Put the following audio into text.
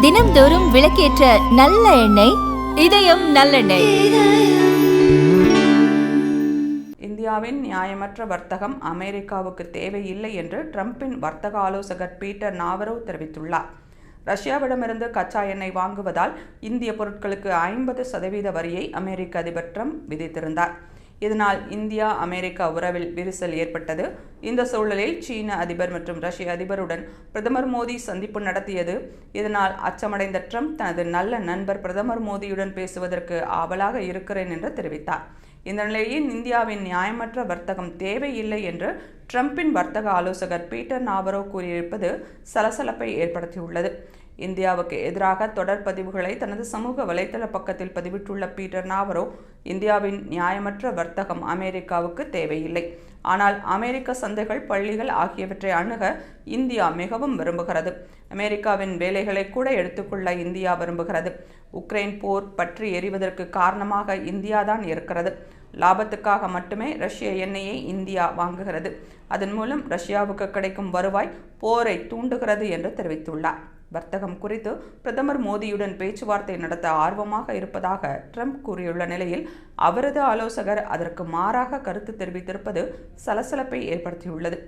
தினம்தோறும் விளக்கேற்ற நல்ல எண்ணெய் இதயம் நல்லெண்ணெய். இந்தியாவின் நியாயமற்ற வர்த்தகம் அமெரிக்காவுக்கு தேவையில்லை என்று ட்ரம்பின் வர்த்தக ஆலோசகர் பீட்டர் நாவரோ தெரிவித்துள்ளார். ரஷ்யாவிடமிருந்து கச்சா எண்ணெய் வாங்குவதால் இந்திய பொருட்களுக்கு 50% வரியை அமெரிக்க அதிபர் ட்ரம்ப் விதித்திருந்தார். இதனால் இந்தியா அமெரிக்கா உறவில் விரிசல் ஏற்பட்டது. இந்த சூழலில் சீன அதிபர் மற்றும் ரஷ்ய அதிபருடன் பிரதமர் மோடி சந்திப்பு நடத்தியது. இதனால் அச்சமடைந்த ட்ரம்ப் தனது நல்ல நண்பர் பிரதமர் மோடியுடன் பேசுவதற்கு ஆவலாக இருக்கிறேன் என்று தெரிவித்தார். இந்த நிலையில் இந்தியாவின் நியாயமற்ற வர்த்தகம் தேவையில்லை என்று ட்ரம்பின் வர்த்தக ஆலோசகர் பீட்டர் நாவரோ கூறியிருப்பது சலசலப்பை ஏற்படுத்தியுள்ளது. இந்தியாவுக்கு எதிராக தொடர் பதிவுகளை தனது சமூக வலைதள பக்கத்தில் பதிவிட்டுள்ள பீட்டர் நாவரோ, இந்தியாவின் நியாயமற்ற வர்த்தகம் அமெரிக்காவுக்கு தேவையில்லை. ஆனால் அமெரிக்க சந்தைகள், பள்ளிகள் ஆகியவற்றை அணுக இந்தியா மிகவும் விரும்புகிறது. அமெரிக்காவின் வேலைகளை கூட எடுத்துக்கொள்ள இந்தியா விரும்புகிறது. உக்ரைன் போர் பற்றி எரிவதற்கு காரணமாக இந்தியாதான் இருக்கிறது. லாபத்துக்காக மட்டுமே ரஷ்ய எண்ணெயை இந்தியா வாங்குகிறது. அதன் மூலம் ரஷ்யாவுக்கு கிடைக்கும் வருவாய் போரை தூண்டுகிறது என்று தெரிவித்துள்ளார். வர்த்தகம் குறித்து பிரதமர் மோடியுடன் பேச்சுவார்த்தை நடத்த ஆர்வமாக இருப்பதாக ட்ரம்ப் கூறியுள்ள நிலையில் அவரது ஆலோசகர் அதற்கு மாறாக கருத்து தெரிவித்திருப்பது சலசலப்பை ஏற்படுத்தியுள்ளது.